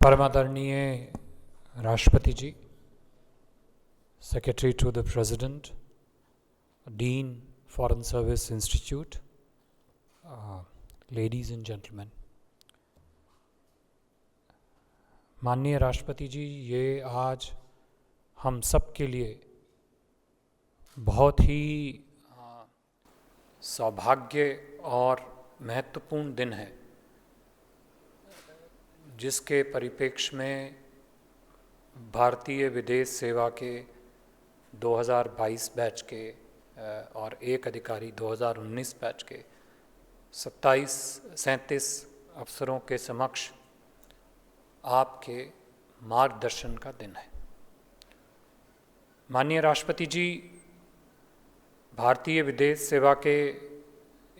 परमादरणीय राष्ट्रपति जी, secretary to the president, dean foreign service institute, ladies and gentleman. माननीय राष्ट्रपति जी, ये आज हम सब के लिए बहुत ही सौभाग्य और महत्वपूर्ण दिन है, जिसके परिप्रेक्ष्य में भारतीय विदेश सेवा के 2022 बैच के और एक अधिकारी 2019 बैच के 37 अफसरों के समक्ष आपके मार्गदर्शन का दिन है। माननीय राष्ट्रपति जी, भारतीय विदेश सेवा के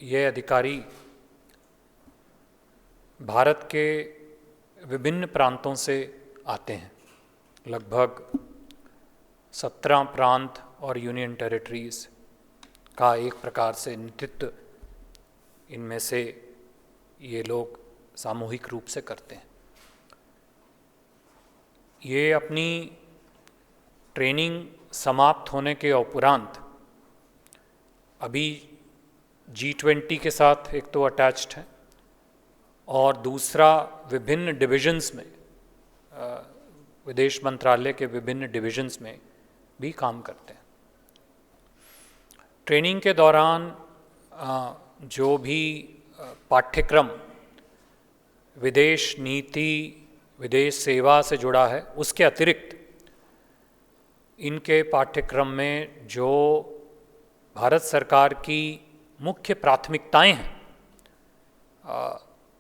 ये अधिकारी भारत के विभिन्न प्रांतों से आते हैं। लगभग 17 प्रांत और यूनियन टेरिटरीज़ का एक प्रकार से नेतृत्व इनमें से ये लोग सामूहिक रूप से करते हैं। ये अपनी ट्रेनिंग समाप्त होने के उपरांत अभी G20 के साथ एक तो अटैच्ड है और दूसरा विभिन्न डिविजन्स में, विदेश मंत्रालय के विभिन्न डिविजन्स में भी काम करते हैं। ट्रेनिंग के दौरान जो भी पाठ्यक्रम विदेश नीति, विदेश सेवा से जुड़ा है, उसके अतिरिक्त इनके पाठ्यक्रम में जो भारत सरकार की मुख्य प्राथमिकताएं हैं,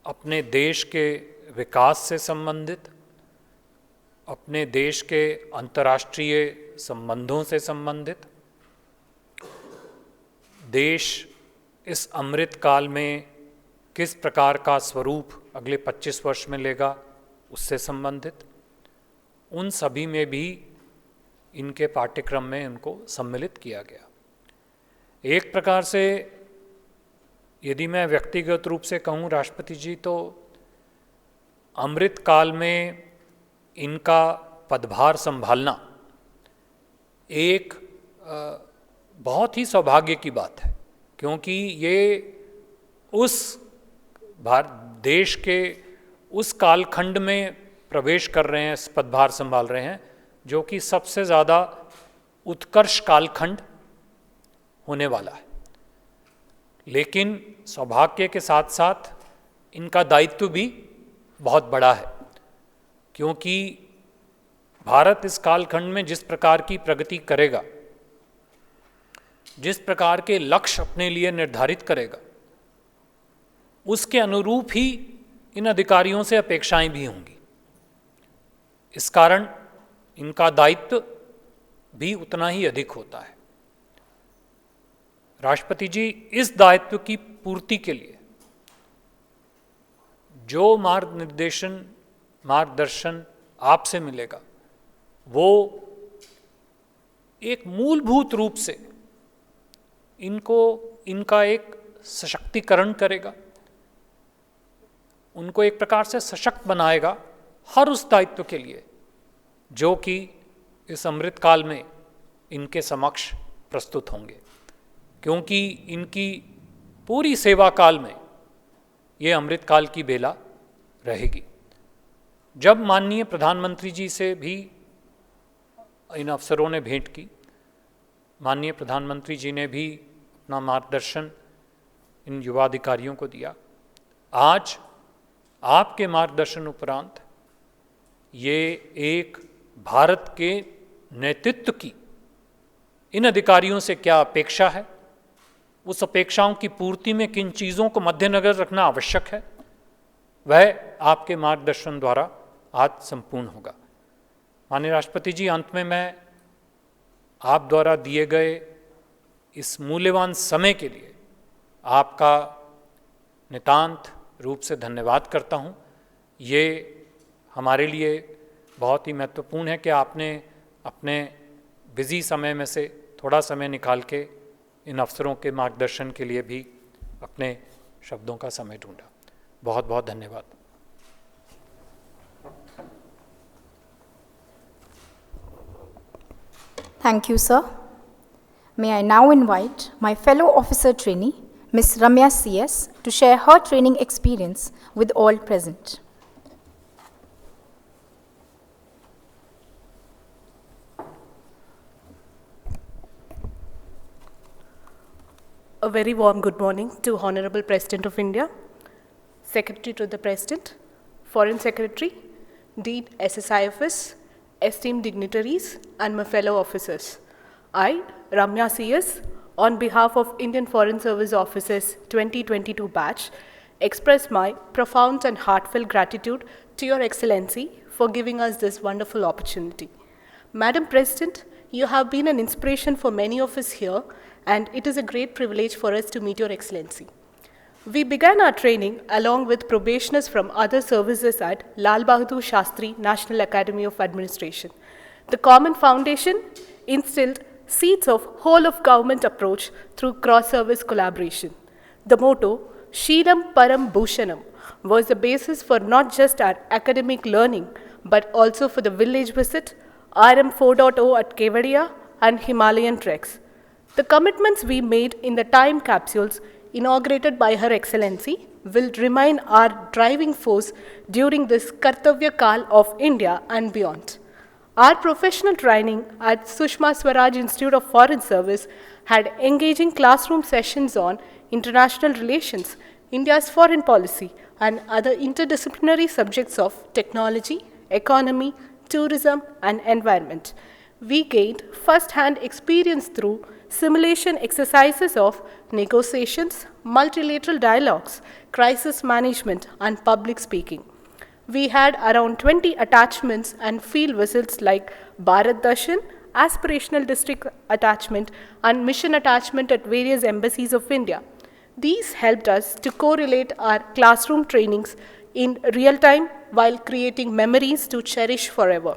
अपने देश के विकास से संबंधित, अपने देश के अंतर्राष्ट्रीय संबंधों से संबंधित, देश इस अमृत काल में किस प्रकार का स्वरूप अगले 25 वर्ष में लेगा, उससे संबंधित, उन सभी में भी इनके पाठ्यक्रम में इनको सम्मिलित किया गया। एक प्रकार से यदि मैं व्यक्तिगत रूप से कहूँ राष्ट्रपति जी, तो अमृत काल में इनका पदभार संभालना एक बहुत ही सौभाग्य की बात है, क्योंकि ये उस देश के उस कालखंड में प्रवेश कर रहे हैं, पदभार संभाल रहे हैं, जो कि सबसे ज़्यादा उत्कर्ष कालखंड होने वाला है। लेकिन सौभाग्य के साथ साथ इनका दायित्व भी बहुत बड़ा है, क्योंकि भारत इस कालखंड में जिस प्रकार की प्रगति करेगा, जिस प्रकार के लक्ष्य अपने लिए निर्धारित करेगा, उसके अनुरूप ही इन अधिकारियों से अपेक्षाएं भी होंगी। इस कारण इनका दायित्व भी उतना ही अधिक होता है। राष्ट्रपति जी, इस दायित्व की पूर्ति के लिए जो मार्गदर्शन आपसे मिलेगा, वो एक मूलभूत रूप से इनका एक सशक्तिकरण करेगा, उनको एक प्रकार से सशक्त बनाएगा हर उस दायित्व के लिए जो कि इस अमृत काल में इनके समक्ष प्रस्तुत होंगे, क्योंकि इनकी पूरी सेवा काल में ये अमृत काल की बेला रहेगी। जब माननीय प्रधानमंत्री जी से भी इन अफसरों ने भेंट की, माननीय प्रधानमंत्री जी ने भी अपना मार्गदर्शन इन युवा अधिकारियों को दिया। आज आपके मार्गदर्शन उपरांत ये एक भारत के नेतृत्व की इन अधिकारियों से क्या अपेक्षा है, उस अपेक्षाओं की पूर्ति में किन चीज़ों को मद्देनजर रखना आवश्यक है, वह आपके मार्गदर्शन द्वारा आज संपूर्ण होगा। माननीय राष्ट्रपति जी, अंत में मैं आप द्वारा दिए गए इस मूल्यवान समय के लिए आपका नितांत रूप से धन्यवाद करता हूँ। ये हमारे लिए बहुत ही महत्वपूर्ण है कि आपने अपने बिजी समय में से थोड़ा समय निकाल के इन अफसरों के मार्गदर्शन के लिए भी अपने शब्दों का समय ढूंढा। बहुत बहुत धन्यवाद। Thank you, sir. May I now invite my fellow officer trainee, Ms. Ramya CS, to share her training experience with all present. A very warm good morning to Honorable President of India, Secretary to the President, Foreign Secretary, Dean SSIFS, esteemed dignitaries, and my fellow officers. I, Ramya CS, on behalf of Indian Foreign Service Officers 2022 batch, express my profound and heartfelt gratitude to Your Excellency for giving us this wonderful opportunity. Madam President, you have been an inspiration for many of us here, and it is a great privilege for us to meet Your Excellency. We began our training along with probationers from other services at Lal Bahadur Shastri National Academy of Administration. The common foundation instilled seeds of whole-of-government approach through cross-service collaboration. The motto, Sheelam Param Bhushanam, was the basis for not just our academic learning, but also for the village visit, RM 4.0 at Kevadia, and Himalayan treks. The commitments we made in the time capsules inaugurated by Her Excellency will remain our driving force during this Kartavya Kal of India and beyond. Our professional training at Sushma Swaraj Institute of Foreign Service had engaging classroom sessions on international relations, India's foreign policy, and other interdisciplinary subjects of technology, economy, tourism, and environment. We gained first-hand experience through simulation exercises of negotiations, multilateral dialogues, crisis management, and public speaking. We had around 20 attachments and field visits like Bharat Darshan, aspirational district attachment, and mission attachment at various embassies of India. These helped us to correlate our classroom trainings in real time while creating memories to cherish forever.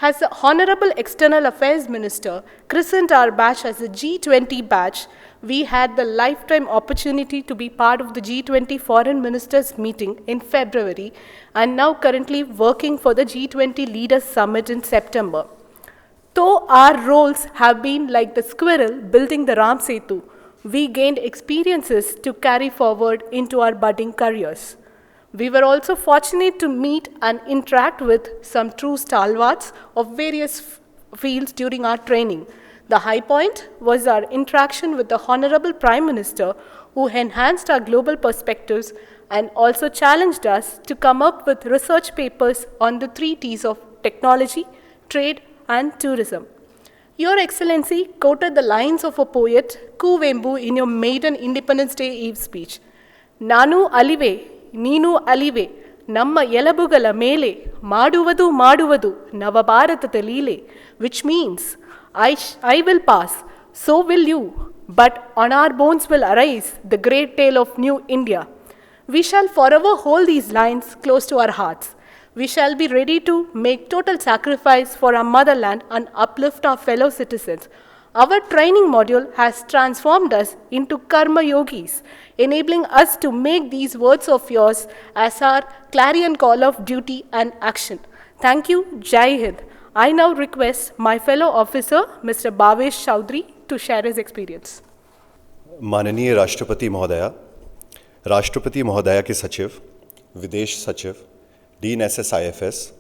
As the Honorable External Affairs Minister christened our batch as a G20 batch, we had the lifetime opportunity to be part of the G20 Foreign Ministers meeting in February and now currently working for the G20 Leaders Summit in September. Though our roles have been like the squirrel building the Ram Setu, we gained experiences to carry forward into our budding careers. We were also fortunate to meet and interact with some true stalwarts of various fields during our training. The high point was our interaction with the Honorable Prime Minister, who enhanced our global perspectives and also challenged us to come up with research papers on the 3 T's of technology, trade, and tourism. Your Excellency quoted the lines of a poet, Kuvembu, in your maiden Independence Day Eve speech. Nanu alive, Ninu alive, Namma Yelabugala mele, Maduvadu Maduvadu, Navabharatata Lile, which means, I will pass, so will you, but on our bones will arise the great tale of New India. We shall forever hold these lines close to our hearts. We shall be ready to make total sacrifice for our motherland and uplift our fellow citizens. Our training module has transformed us into karma yogis, enabling us to make these words of yours as our clarion call of duty and action. Thank you, Jai Hind. I now request my fellow officer, Mr. Bhavesh Chaudhary, to share his experience. माननीय राष्ट्रपति महोदया के सचिव, विदेश सचिव, dean SSIFS,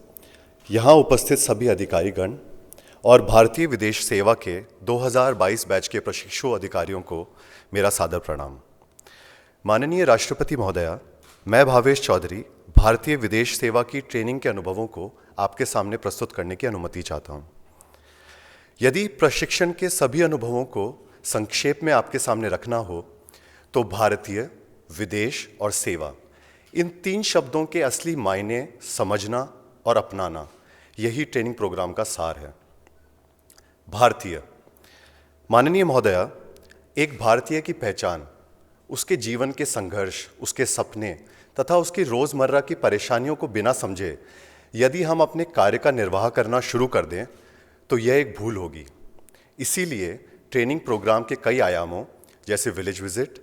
यहाँ उपस्थित सभी अधिकारीगण और भारतीय विदेश सेवा के 2022 बैच के प्रशिक्षु अधिकारियों को मेरा सादर प्रणाम। माननीय राष्ट्रपति महोदया, मैं भावेश चौधरी भारतीय विदेश सेवा की ट्रेनिंग के अनुभवों को आपके सामने प्रस्तुत करने की अनुमति चाहता हूं। यदि प्रशिक्षण के सभी अनुभवों को संक्षेप में आपके सामने रखना हो तो भारतीय, विदेश और सेवा, इन 3 शब्दों के असली मायने समझना और अपनाना यही ट्रेनिंग प्रोग्राम का सार है। भारतीय, माननीय महोदया, एक भारतीय की पहचान उसके जीवन के संघर्ष, उसके सपने तथा उसकी रोज़मर्रा की परेशानियों को बिना समझे यदि हम अपने कार्य का निर्वाह करना शुरू कर दें तो यह एक भूल होगी। इसीलिए ट्रेनिंग प्रोग्राम के कई आयामों जैसे विलेज विजिट,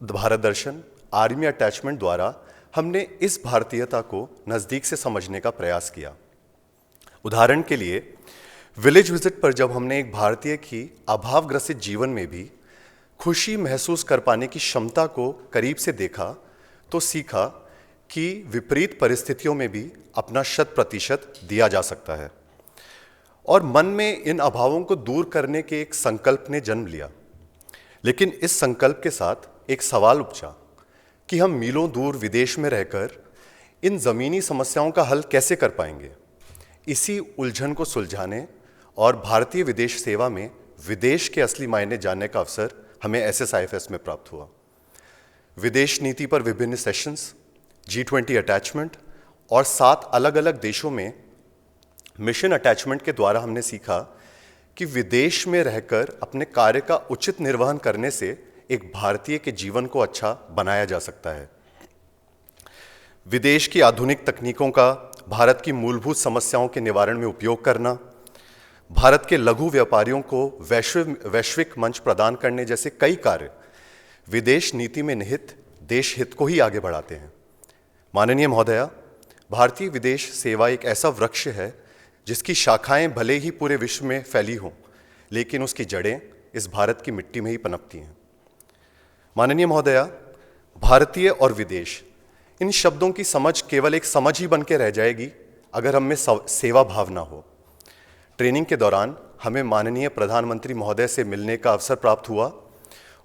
भारत दर्शन, आर्मी अटैचमेंट द्वारा हमने इस भारतीयता को नज़दीक से समझने का प्रयास किया। उदाहरण के लिए विलेज विजिट पर जब हमने एक भारतीय की अभावग्रसित जीवन में भी खुशी महसूस कर पाने की क्षमता को करीब से देखा तो सीखा कि विपरीत परिस्थितियों में भी अपना 100% दिया जा सकता है। और मन में इन अभावों को दूर करने के एक संकल्प ने जन्म लिया। लेकिन इस संकल्प के साथ एक सवाल उपजा कि हम मीलों दूर विदेश में रहकर इन ज़मीनी समस्याओं का हल कैसे कर पाएंगे। इसी उलझन को सुलझाने और भारतीय विदेश सेवा में विदेश के असली मायने जानने का अवसर हमें SSIFS में प्राप्त हुआ। विदेश नीति पर विभिन्न सेशंस, G20 अटैचमेंट और 7 अलग अलग देशों में मिशन अटैचमेंट के द्वारा हमने सीखा कि विदेश में रहकर अपने कार्य का उचित निर्वहन करने से एक भारतीय के जीवन को अच्छा बनाया जा सकता है। विदेश की आधुनिक तकनीकों का भारत की मूलभूत समस्याओं के निवारण में उपयोग करना, भारत के लघु व्यापारियों को वैश्विक मंच प्रदान करने जैसे कई कार्य विदेश नीति में निहित देश हित को ही आगे बढ़ाते हैं। माननीय महोदया, भारतीय विदेश सेवा एक ऐसा वृक्ष है जिसकी शाखाएं भले ही पूरे विश्व में फैली हों, लेकिन उसकी जड़ें इस भारत की मिट्टी में ही पनपती हैं। माननीय महोदया, भारतीय और विदेश, इन शब्दों की समझ केवल एक समझ ही बन के रह जाएगी अगर हम में सेवा भाव ना हो। ट्रेनिंग के दौरान हमें माननीय प्रधानमंत्री महोदय से मिलने का अवसर प्राप्त हुआ।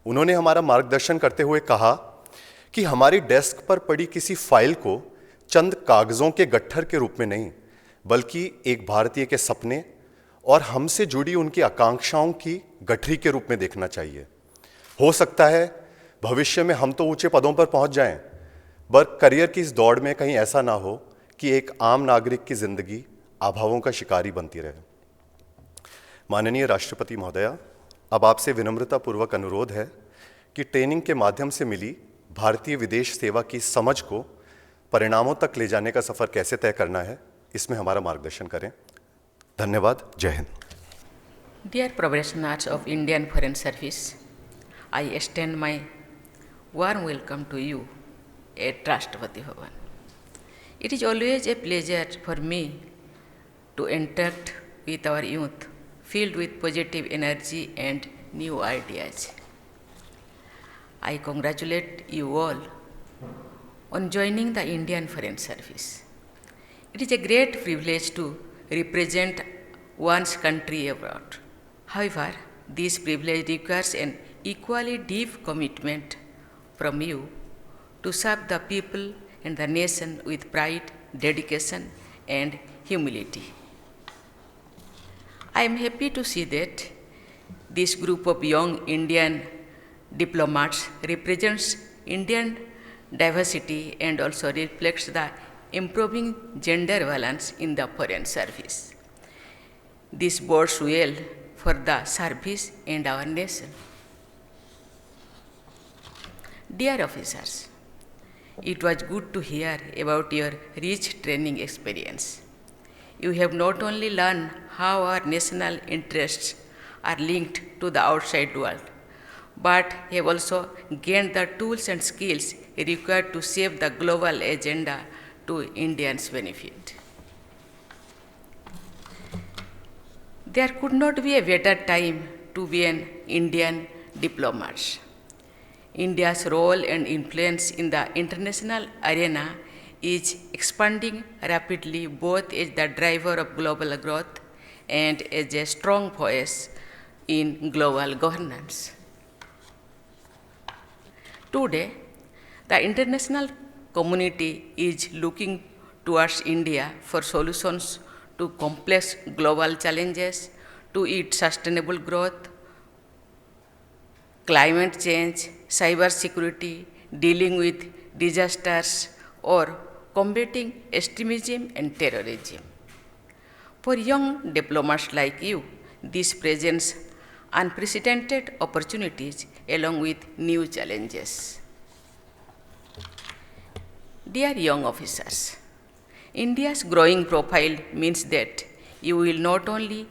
उन्होंने हमारा मार्गदर्शन करते हुए कहा कि हमारी डेस्क पर पड़ी किसी फाइल को चंद कागज़ों के गट्ठर के रूप में नहीं, बल्कि एक भारतीय के सपने और हमसे जुड़ी उनकी आकांक्षाओं की गठरी के रूप में देखना चाहिए। हो सकता है भविष्य में हम तो ऊंचे पदों पर पहुंच जाएं, पर करियर की इस दौड़ में कहीं ऐसा ना हो कि एक आम नागरिक की जिंदगी अभावों का शिकारी बनती रहे। माननीय राष्ट्रपति महोदया, अब आपसे विनम्रतापूर्वक अनुरोध है कि ट्रेनिंग के माध्यम से मिली भारतीय विदेश सेवा की समझ को परिणामों तक ले जाने का सफ़र कैसे तय करना है, इसमें हमारा मार्गदर्शन करें। धन्यवाद। जय Hind. Dear Probationers of Indian Foreign Service, I extend my warm welcome to you at Rashtrapati Bhavan. It is always a pleasure for me to interact with our youth, filled with positive energy and new ideas. I congratulate you all on joining the Indian Foreign Service. It is a great privilege to represent one's country abroad. However, this privilege requires an equally deep commitment from you to serve the people and the nation with pride, dedication, and humility. I am happy to see that this group of young Indian diplomats represents Indian diversity and also reflects the improving gender balance in the foreign service. This bodes well for the service and our nation. Dear officers, it was good to hear about your rich training experience. You have not only learned how our national interests are linked to the outside world, but have also gained the tools and skills required to shape the global agenda to Indians' benefit. There could not be a better time to be an Indian diplomat. India's role and influence in the international arena is expanding rapidly, both as the driver of global growth and as a strong voice in global governance. Today, the international community is looking towards India for solutions to complex global challenges, to its sustainable growth, climate change, cyber security, dealing with disasters, or combating extremism and terrorism. For young diplomats like you, this presents unprecedented opportunities along with new challenges. Dear young officers, India's growing profile means that you will not only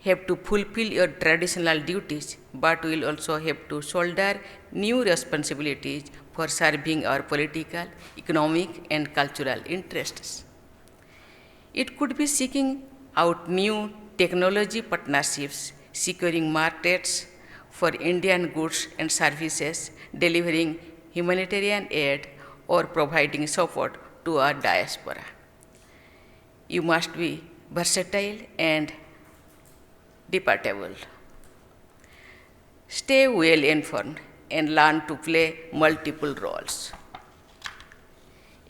have to fulfill your traditional duties, but will also have to shoulder new responsibilities for serving our political, economic, and cultural interests. It could be seeking out new technology partnerships, securing markets for Indian goods and services, delivering humanitarian aid, or providing support to our diaspora. You must be versatile and adaptable. Stay well informed and learn to play multiple roles.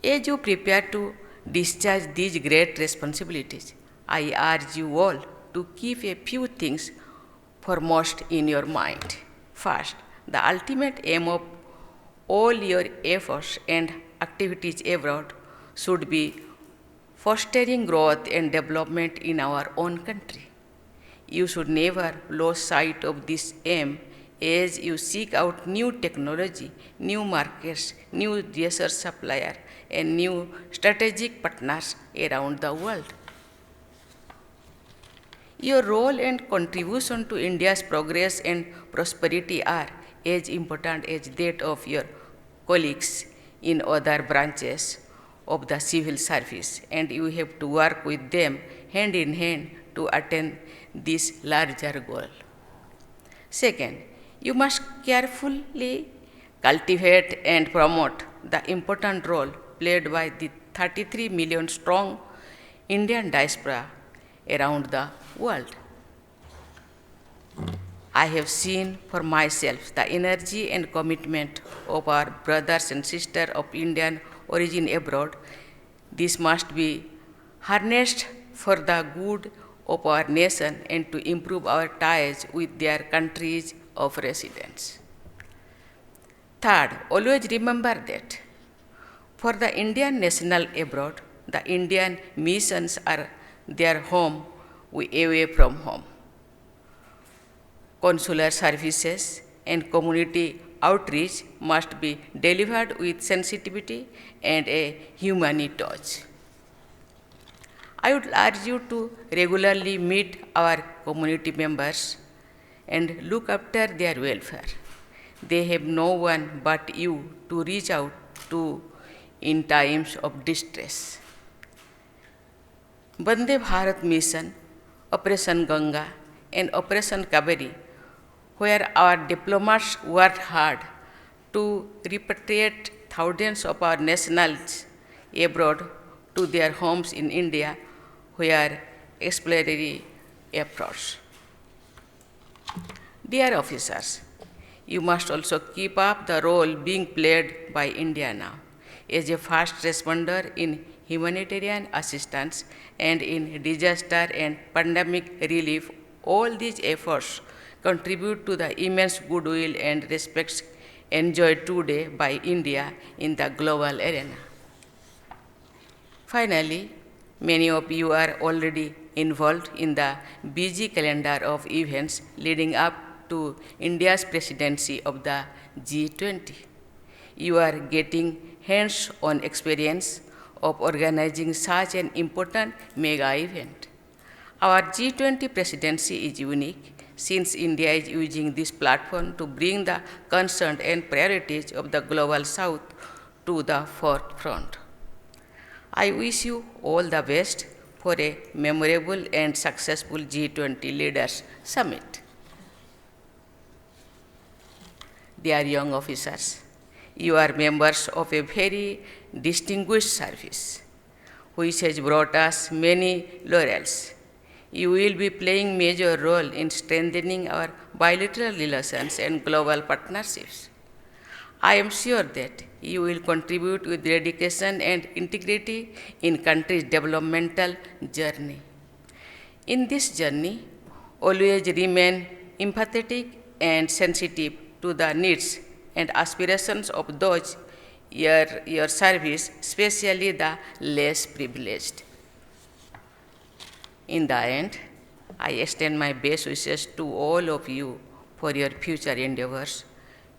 As you prepare to discharge these great responsibilities, I urge you all to keep a few things foremost in your mind. First, the ultimate aim of all your efforts and activities abroad should be fostering growth and development in our own country. You should never lose sight of this aim as you seek out new technology, new markets, new research suppliers, and new strategic partners around the world. Your role and contribution to India's progress and prosperity are as important as that of your colleagues in other branches of the civil service, and you have to work with them hand in hand to attain this larger goal. Second, you must carefully cultivate and promote the important role played by the 33 million strong Indian diaspora around the world. I have seen for myself the energy and commitment of our brothers and sisters of Indian origin abroad. This must be harnessed for the good of our nation and to improve our ties with their countries of residence. Third, always remember that for the Indian national abroad, the Indian missions are their home away from home. Consular services and community outreach must be delivered with sensitivity and a humane touch. I would urge you to regularly meet our community members and look after their welfare. They have no one but you to reach out to in times of distress. Vande Bharat Mission, Operation Ganga, and Operation Kaveri, where our diplomats worked hard to repatriate thousands of our nationals abroad to their homes in India, were exemplary efforts. Dear officers, you must also keep up the role being played by India now as a fast responder in humanitarian assistance and in disaster and pandemic relief. All these efforts contribute to the immense goodwill and respect enjoyed today by India in the global arena. Finally, many of you are already involved in the busy calendar of events leading up to India's presidency of the G20. You are getting hands-on experience of organizing such an important mega event. Our G20 presidency is unique since India is using this platform to bring the concerns and priorities of the global south to the forefront. I wish you all the best for a memorable and successful G20 Leaders Summit. Dear young officers, you are members of a very distinguished service, which has brought us many laurels. You will be playing a major role in strengthening our bilateral relations and global partnerships. I am sure that you will contribute with dedication and integrity in country's developmental journey. In this journey, always remain empathetic and sensitive to the needs and aspirations of those your service, especially the less privileged. In the end, I extend my best wishes to all of you for your future endeavors.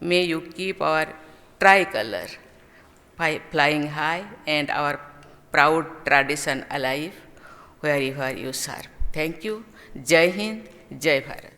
May you keep our tricolor flying high and our proud tradition alive wherever you serve. Thank you. Jai Hind, Jai Bharat.